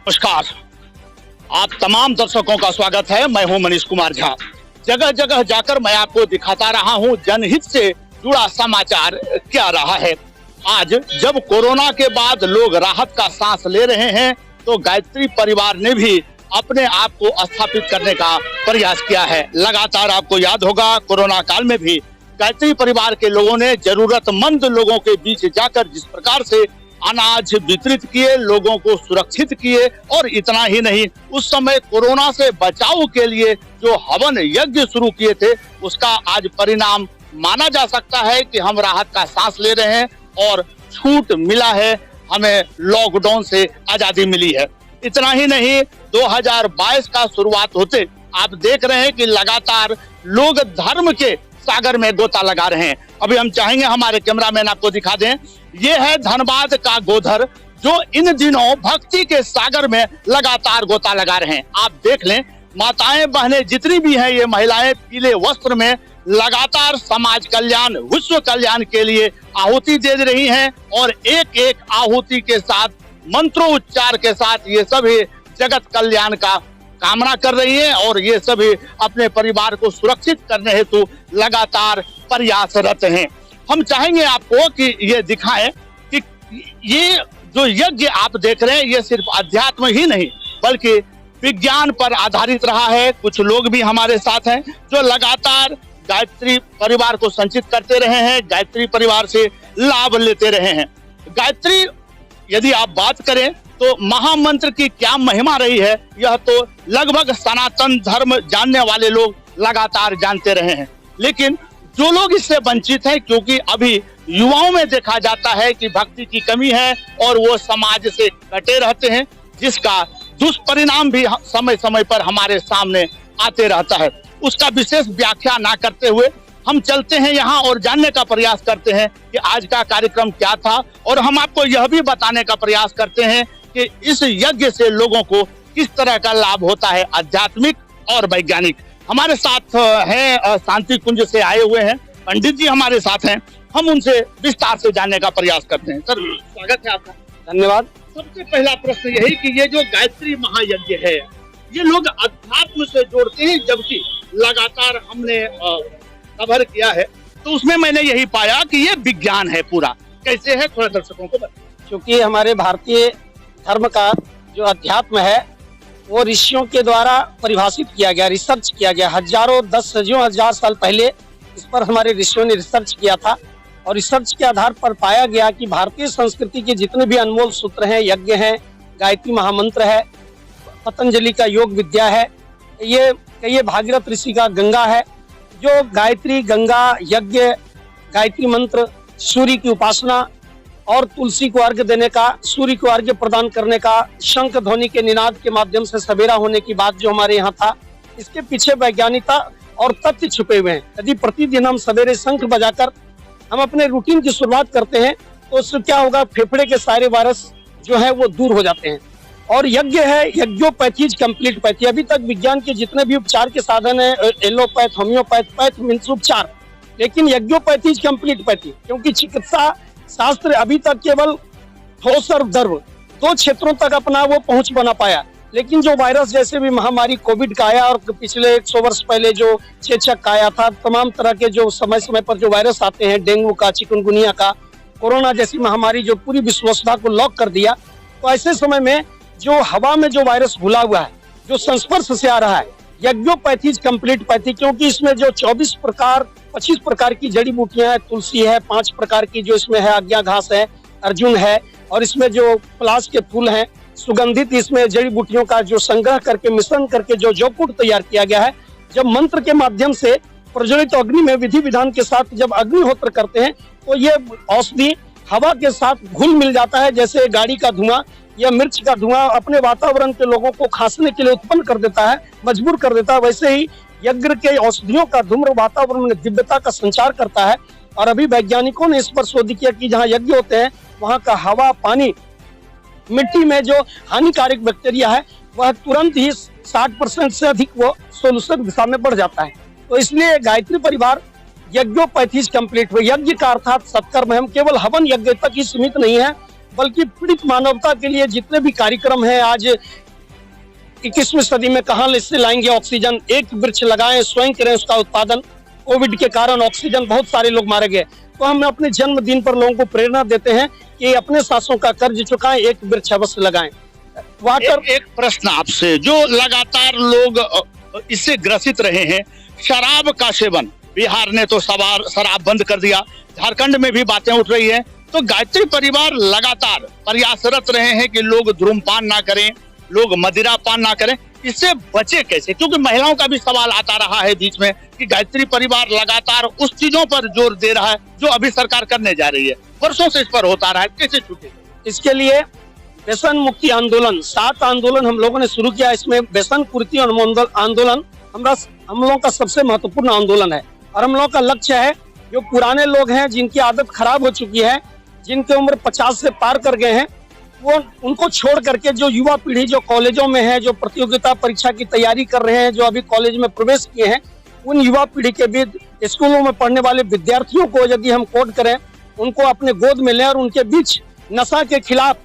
नमस्कार, आप तमाम दर्शकों का स्वागत है। मैं हूं मनीष कुमार झा। जगह जगह जाकर मैं आपको दिखाता रहा हूं जनहित से जुड़ा समाचार क्या रहा है। आज जब कोरोना के बाद लोग राहत का सांस ले रहे हैं तो गायत्री परिवार ने भी अपने आप को स्थापित करने का प्रयास किया है। लगातार आपको याद होगा कोरोना काल में भी गायत्री परिवार के लोगों ने जरूरतमंद लोगों के बीच जाकर जिस प्रकार से अनाज वितरित किए, लोगों को सुरक्षित किए, और इतना ही नहीं, उस समय कोरोना से बचाव के लिए जो हवन यज्ञ शुरू किए थे उसका आज परिणाम माना जा सकता है कि हम राहत का सांस ले रहे हैं और छूट मिला है, हमें लॉकडाउन से आजादी मिली है। इतना ही नहीं, 2022 का शुरुआत होते आप देख रहे हैं कि लगातार लोग धर्म के सागर में गोता लगा रहे हैं। अभी हम चाहेंगे हमारे कैमरामैन आपको दिखा दें, ये है धनबाद का गोधर जो इन दिनों भक्ति के सागर में लगातार गोता लगा रहे हैं। आप देख लें, माताएं बहनें जितनी भी हैं, ये महिलाएं पीले वस्त्र में लगातार समाज कल्याण, विश्व कल्याण के लिए आहुति दे रही हैं और एक एक आहुति के साथ, मंत्रोच्चार के साथ ये सभी जगत कल्याण का कामना कर रही है और ये सभी अपने परिवार को सुरक्षित करने हेतु लगातार प्रयासरत हैं। हम चाहेंगे आपको कि ये दिखाएं कि ये जो यज्ञ आप देख रहे हैं ये सिर्फ अध्यात्म ही नहीं बल्कि विज्ञान पर आधारित रहा है। कुछ लोग भी हमारे साथ हैं जो लगातार गायत्री परिवार को संचित करते रहे हैं, गायत्री परिवार से लाभ लेते रहे हैं। गायत्री यदि आप बात करें तो महामंत्र की क्या महिमा रही है, यह तो लगभग सनातन धर्म जानने वाले लोग लगातार जानते रहे हैं। लेकिन जो लोग इससे वंचित हैं, क्योंकि अभी युवाओं में देखा जाता है कि भक्ति की कमी है और वो समाज से कटे रहते हैं, जिसका दुष्परिणाम भी समय समय पर हमारे सामने आते रहता है। उसका विशेष व्याख्या ना करते हुए हम चलते हैं यहाँ और जानने का प्रयास करते हैं कि आज का कार्यक्रम क्या था, और हम आपको यह भी बताने का प्रयास करते हैं कि इस यज्ञ से लोगों को किस तरह का लाभ होता है, आध्यात्मिक और वैज्ञानिक। हमारे साथ हैं शांति कुंज से आए हुए हैं पंडित जी हमारे साथ हैं, हम उनसे विस्तार से जानने का प्रयास करते हैं। सर, स्वागत है आपका। धन्यवाद। सबसे पहला प्रश्न यही कि ये जो गायत्री महायज्ञ है, ये लोग अध्यात्म से जोड़ते हैं, जबकि लगातार हमने कवर किया है तो उसमें मैंने यही पाया कि ये विज्ञान है पूरा। कैसे है, थोड़ा दर्शकों को बताइए। क्योंकि हमारे भारतीय धर्म का जो अध्यात्म है वो ऋषियों के द्वारा परिभाषित किया गया, रिसर्च किया गया। हजारों, 10,000 साल पहले इस पर हमारे ऋषियों ने रिसर्च किया था और रिसर्च के आधार पर पाया गया कि भारतीय संस्कृति के जितने भी अनमोल सूत्र हैं, यज्ञ हैं, गायत्री महामंत्र है, पतंजलि का योग विद्या है, ये भागीरथ ऋषि का गंगा है, जो गायत्री, गंगा, यज्ञ, गायत्री मंत्र, सूर्य की उपासना और तुलसी को अर्घ्य देने का, सूर्य को अर्घ्य प्रदान करने का, शंख ध्वनि के निनाद के माध्यम से सवेरा होने की बात जो हमारे यहाँ था, इसके पीछे वैज्ञानिकता और तथ्य छुपे हुए हैं। यदि प्रतिदिन हम सवेरे शंख बजाकर हम अपने रूटीन की शुरुआत करते हैं तो उससे क्या होगा, फेफड़े के सारे वायरस जो है वो दूर हो जाते हैं। और यज्ञ है, यज्ञोपैथीज कंप्लीटपैथी। अभी तक विज्ञान के जितने भी उपचार के साधन है, एलोपैथ, होम्योपैथ, पैथ मीन्स उपचार, लेकिन यज्ञोपैथीज कंप्लीटपैथी, क्योंकि चिकित्सा शास्त्र अभी तक केवल ठोस और द्रव 2 क्षेत्रों तक अपना वो पहुंच बना पाया। लेकिन जो वायरस जैसे भी महामारी कोविड का आया और पिछले 100 वर्ष पहले जो चेचक का आया था, तमाम तरह के जो समय समय पर जो वायरस आते हैं, डेंगू का, चिकनगुनिया का, कोरोना जैसी महामारी जो पूरी विश्वसनीयता को लॉक कर दिया, तो ऐसे समय में जो हवा में जो वायरस घुला हुआ है, जो संस्पर्श से आ रहा है, यज्ञोपैथीज कंप्लीटपैथी, क्योंकि इसमें जो 25 प्रकार की जड़ी बूटियां हैं, तुलसी है, 5 प्रकार की जो इसमें है, आज्ञा घास है, अर्जुन है, और इसमें जो पलाश के फूल हैं, सुगंधित इसमें जड़ी बूटियों का जो संग्रह करके मिश्रण करके जो जौपुट तैयार किया गया है। जब मंत्र के माध्यम से प्रज्वलित अग्नि में विधि विधान के साथ जब अग्निहोत्र करते हैं तो ये औषधि हवा के साथ घुल मिल जाता है। जैसे गाड़ी का धुआं या मिर्च का धुआं अपने वातावरण के लोगों को खांसने के लिए उत्पन्न कर देता है, मजबूर कर देता है, वैसे ही यज्ञ के औषधियों का धूम्र वातावरण में दिव्यता का संचार करता है। और अभी वैज्ञानिकों ने इस पर शोध किया कि जहाँ यज्ञ होते हैं वहाँ का हवा, पानी, मिट्टी में जो हानिकारक बैक्टीरिया है वह तुरंत ही 60% से अधिक वो सोल्यूशन दिशा में बढ़ जाता है। तो इसलिए गायत्री परिवार यज्ञोपैथीज कंप्लीट हुए। यज्ञ का अर्थात सत्कर्म है, हम केवल हवन यज्ञ तक ही सीमित नहीं है, बल्कि पीड़ित मानवता के लिए जितने भी कार्यक्रम हैं, आज 21वीं सदी में कहाँ से लाएंगे ऑक्सीजन, एक वृक्ष लगाएं, स्वयं करें उसका उत्पादन। कोविड के कारण ऑक्सीजन बहुत सारे लोग मारे गए, तो हम अपने जन्मदिन पर लोगों को प्रेरणा देते हैं कि अपने सांसों का कर्ज चुकाएं, एक वृक्ष अवश्य लगाएं। वाटर एक प्रश्न आपसे, जो लगातार लोग इससे ग्रसित रहे हैं, शराब का सेवन, बिहार ने तो शराब बंद कर दिया, झारखंड में भी बातें उठ रही है, तो गायत्री परिवार लगातार प्रयासरत रहे हैं कि लोग धूम्रपान ना करें, लोग मदिरा पान ना करें, इससे बचे कैसे? क्योंकि महिलाओं का भी सवाल आता रहा है बीच में कि गायत्री परिवार लगातार उस चीजों पर जोर दे रहा है जो अभी सरकार करने जा रही है, वर्षों से इस पर होता रहा है, कैसे छूटे? इसके लिए व्यसन मुक्ति आंदोलन 7 आंदोलन हम लोगों ने शुरू किया। इसमें व्यसन पूर्ति आंदोलन हम लोगों का सबसे महत्वपूर्ण आंदोलन है, और हम लोगों का लक्ष्य है जो पुराने लोग हैं, जिनकी आदत खराब हो चुकी है, जिनकी उम्र 50 से पार कर गए हैं, वो उनको छोड़ करके जो युवा पीढ़ी जो कॉलेजों में है, जो प्रतियोगिता परीक्षा की तैयारी कर रहे हैं, जो अभी कॉलेज में प्रवेश किए हैं, उन युवा पीढ़ी के बीच स्कूलों में पढ़ने वाले विद्यार्थियों को यदि हम कोड करें, उनको अपने गोद में लें और उनके बीच नशा के खिलाफ,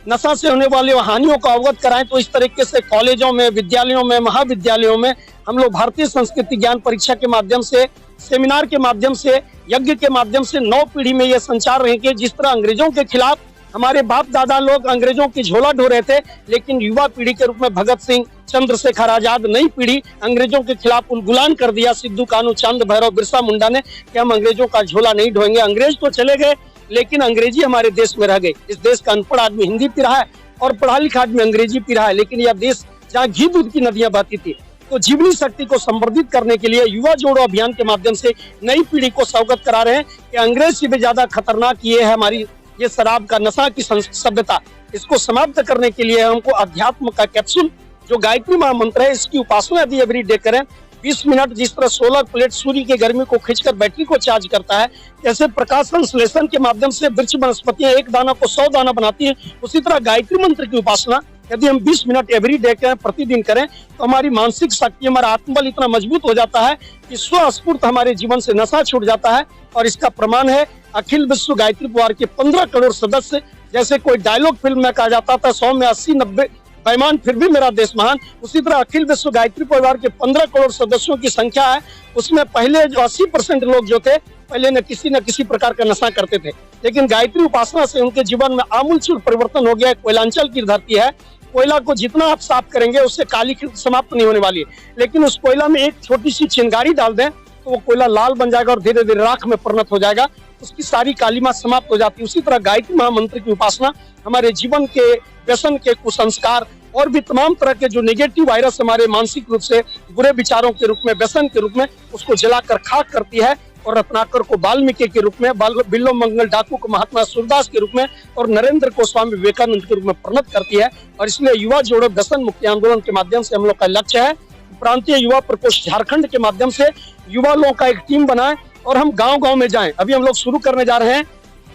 नशा से होने वाली हानियों को अवगत कराएं, तो इस तरीके से कॉलेजों में, विद्यालयों में, महाविद्यालयों में हम लोग भारतीय संस्कृति ज्ञान परीक्षा के माध्यम से, सेमिनार के माध्यम से, यज्ञ के माध्यम से नौ पीढ़ी में यह संचार रहे कि जिस तरह अंग्रेजों के खिलाफ हमारे बाप दादा लोग अंग्रेजों की झोला ढो रहे थे, लेकिन युवा पीढ़ी के रूप में भगत सिंह, चंद्रशेखर आजाद, नई पीढ़ी अंग्रेजों के खिलाफ उलगुलान कर दिया, सिद्धू कानू, चांद भैरव, बिरसा मुंडा ने कि हम अंग्रेजों का झोला नहीं ढोएंगे। अंग्रेज तो चले गए, लेकिन अंग्रेजी हमारे देश में रह गई। इस देश का अनपढ़ आदमी हिंदी पी रहा है और पढ़ा लिखा आदमी अंग्रेजी पी रहा है, लेकिन यह देश जहाँ घी दूध की नदियां बहती थी। तो जीवनी शक्ति को संवर्धित करने के लिए युवा जोड़ो अभियान के माध्यम से नई पीढ़ी को अवगत करा रहे हैं कि अंग्रेज से भी ज्यादा खतरनाक ये है हमारी ये शराब का नशा की सभ्यता। इसको समाप्त करने के लिए हमको अध्यात्म का कैप्सूल जो गायत्री महामंत्र है, इसकी उपासना यदि एवरी डे करें 20 मिनट, जिस तरह सोलर प्लेट सूर्य की गर्मी को खींचकर बैटरी को चार्ज करता है, जैसे प्रकाश संश्लेषण के माध्यम से वृक्ष वनस्पतियां एक दाना को 100 दाना बनाती है, उसी तरह गायत्री मंत्र की उपासना यदि हम 20 मिनट एवरी डे करें, प्रतिदिन करें, तो हमारी मानसिक शक्ति, हमारा आत्मबल इतना मजबूत हो जाता है कि स्वस्फूर्त हमारे जीवन से नशा छूट जाता है। और इसका प्रमाण है अखिल विश्व गायत्री परिवार के 15 करोड़ सदस्य। जैसे कोई डायलॉग फिल्म में कहा जाता था 100 में 80-90 बेईमान फिर भी मेरा देश महान, उसी तरह अखिल विश्व गायत्री परिवार के 15 करोड़ सदस्यों की संख्या है। उसमें पहले जो 80% लोग जो थे, पहले न किसी प्रकार का नशा करते थे, लेकिन गायत्री उपासना से उनके जीवन में आमूलचूल परिवर्तन हो गया। कोयलांचल की धरती है, कोयला को जितना आप साफ करेंगे उससे काली समाप्त नहीं होने वाली है, लेकिन उस कोयला में एक छोटी सी चिंगारी डाल दें तो वो कोयला लाल बन जाएगा और धीरे धीरे राख में परिणत हो जाएगा, उसकी सारी कालिमा समाप्त हो जाती है। उसी तरह गायत्री महामंत्र की उपासना हमारे जीवन के व्यसन के कुसंस्कार और भी तमाम तरह के जो नेगेटिव वायरस हमारे मानसिक रूप से बुरे विचारों के रूप में, व्यसन के रूप में, उसको जलाकर खाक करती है, और रत्नाकर को वाल्मीकि के रूप में, बिल्लो मंगल डाकू को महात्मा सूरदास के रूप में, और नरेंद्र को स्वामी विवेकानंद के रूप में परिणत करती है। और इसलिए युवा जोड़ो व्यसन मुक्ति आंदोलन के माध्यम से हम लोग का लक्ष्य है प्रांतीय युवा प्रकोष्ठ झारखंड के माध्यम से युवा लोगों का एक टीम बनाए और हम गांव-गांव में जाएं। अभी हम लोग शुरू करने जा रहे हैं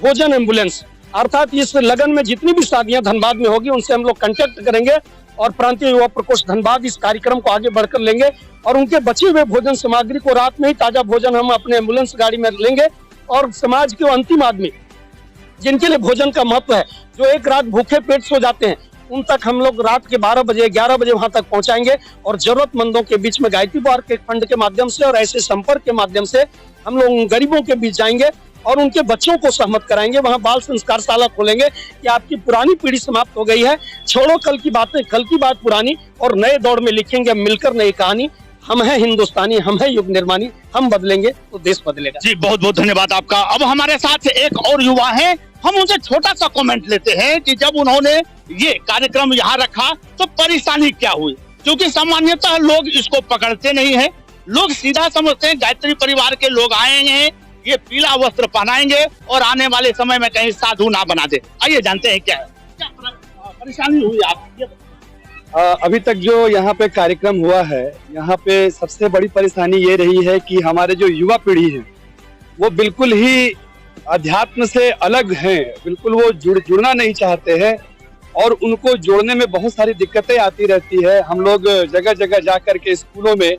भोजन एम्बुलेंस, अर्थात इस लगन में जितनी भी शादियां धनबाद में होगी उनसे हम लोग कांटेक्ट करेंगे और प्रांतीय युवा प्रकोष्ठ धनबाद इस कार्यक्रम को आगे बढ़कर लेंगे, और उनके बचे हुए भोजन सामग्री को रात में ही ताजा भोजन हम अपने एम्बुलेंस गाड़ी में लेंगे, और समाज के अंतिम आदमी जिनके लिए भोजन का महत्व है, जो एक रात भूखे पेट सो जाते हैं, उन तक हम लोग रात के 12 बजे 11 बजे वहां तक पहुंचाएंगे, और जरूरतमंदों के बीच में गायत्री परिवार के फंड के माध्यम से और ऐसे संपर्क के माध्यम से हम लोग गरीबों के बीच जाएंगे और उनके बच्चों को सहमत कराएंगे। वहां बाल संस्कार शाला खोलेंगे कि आपकी पुरानी पीढ़ी समाप्त हो गई है, छोड़ो कल की बातें, कल की बात पुरानी, और नए दौर में लिखेंगे मिलकर नई कहानी। हम हैं हिंदुस्तानी, हम हैं युग निर्माणी, हम बदलेंगे तो देश बदलेगा। जी बहुत बहुत धन्यवाद आपका। अब हमारे साथ एक और युवा हैं, हम उनसे छोटा सा कमेंट लेते हैं कि जब उन्होंने ये कार्यक्रम यहाँ रखा तो परेशानी क्या हुई, क्योंकि सामान्यतः लोग इसको पकड़ते नहीं है, लोग सीधा समझते हैं गायत्री परिवार के लोग आएंगे, ये पीला वस्त्र पहनाएंगे और आने वाले समय में कहीं साधु ना बना दे। आइए जानते हैं क्या परेशानी हुई आपकी। अभी तक जो यहाँ पे कार्यक्रम हुआ है, यहाँ पे सबसे बड़ी परेशानी ये रही है कि हमारे जो युवा पीढ़ी है वो बिल्कुल ही अध्यात्म से अलग हैं, बिल्कुल वो जुड़ना नहीं चाहते हैं, और उनको जोड़ने में बहुत सारी दिक्कतें आती रहती है। हम लोग जगह जगह जा करके, स्कूलों में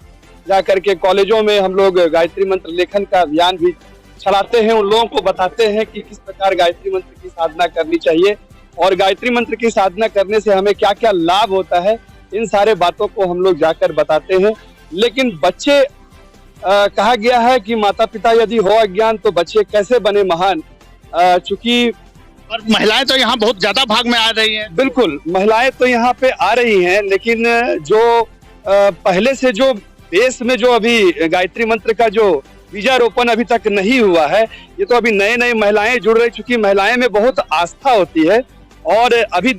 जा करके, कॉलेजों में हम लोग गायत्री मंत्र लेखन का अभियान भी चलाते हैं, उन लोगों को बताते हैं कि किस प्रकार गायत्री मंत्र की साधना करनी चाहिए। और गायत्री मंत्र की साधना करने से हमें क्या क्या लाभ होता है, इन सारे बातों को हम लोग जाकर बताते हैं। लेकिन बच्चे कहा गया है कि माता पिता यदि हो अज्ञान तो बच्चे कैसे बने महान। चूंकि और महिलाएं तो यहाँ बहुत ज्यादा भाग में आ रही हैं। बिल्कुल, महिलाएं तो यहाँ पे आ रही हैं, लेकिन जो पहले से जो देश में जो अभी गायत्री मंत्र का जो बीजारोपण अभी तक नहीं हुआ है, ये तो अभी नए नए महिलाएं जुड़ रही, चूंकि महिलाएं में बहुत आस्था होती है। और अभी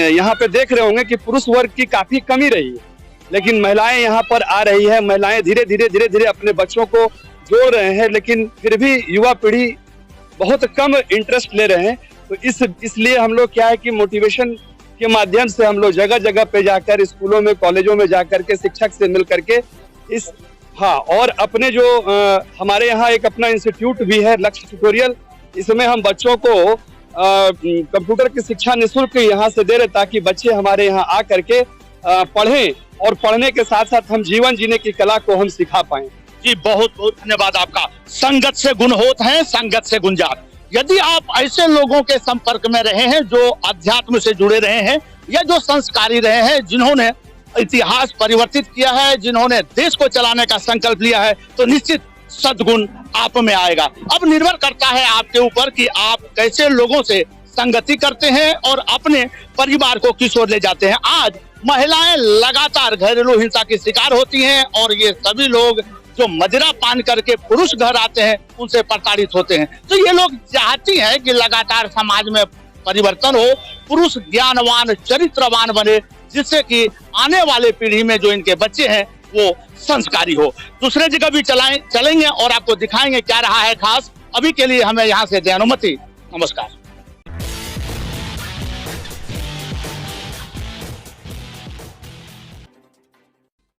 यहाँ पे देख रहे होंगे कि पुरुष वर्ग की काफी कमी रही है, लेकिन महिलाएं यहाँ पर आ रही है। महिलाएं धीरे धीरे अपने बच्चों को जोड़ रहे हैं, लेकिन फिर भी युवा पीढ़ी बहुत कम इंटरेस्ट ले रहे हैं। तो इसलिए हम लोग क्या है कि मोटिवेशन के माध्यम से हम लोग जगह जगह पे जाकर, स्कूलों में, कॉलेजों में जाकर के शिक्षक से मिल करके और अपने जो हमारे यहाँ एक अपना इंस्टीट्यूट भी है, लक्ष्य ट्यूटोरियल, इसमें हम बच्चों को कंप्यूटर की शिक्षा निःशुल्क यहाँ से दे रहे, ताकि बच्चे हमारे यहाँ आ करके पढ़ें और पढ़ने के साथ साथ हम जीवन जीने की कला को हम सिखा पाएं। जी बहुत बहुत धन्यवाद आपका। संगत से गुण होत हैं, संगत से गुंजात। यदि आप ऐसे लोगों के संपर्क में रहे हैं जो अध्यात्म से जुड़े रहे हैं, या जो संस्कारी रहे हैं, जिन्होंने इतिहास परिवर्तित किया है, जिन्होंने देश को चलाने का संकल्प लिया है, तो निश्चित सद्गुण आप में आएगा। अब निर्भर करता है आपके ऊपर कि आप कैसे लोगों से संगति करते हैं और अपने परिवार को किस ओर ले जाते हैं। आज महिलाएं लगातार घरेलू हिंसा की शिकार होती हैं, और ये सभी लोग जो मदिरा पान करके पुरुष घर आते हैं, उनसे प्रताड़ित होते हैं। तो ये लोग चाहती हैं कि लगातार समाज में परिवर्तन हो, पुरुष ज्ञानवान, चरित्रवान बने, जिससे कि आने वाले पीढ़ी में जो इनके बच्चे हैं वो संस्कारी हो। दूसरे जगह भी चलेंगे और आपको दिखाएंगे क्या रहा है खास। अभी के लिए हमें यहाँ से दे अनुमति। नमस्कार।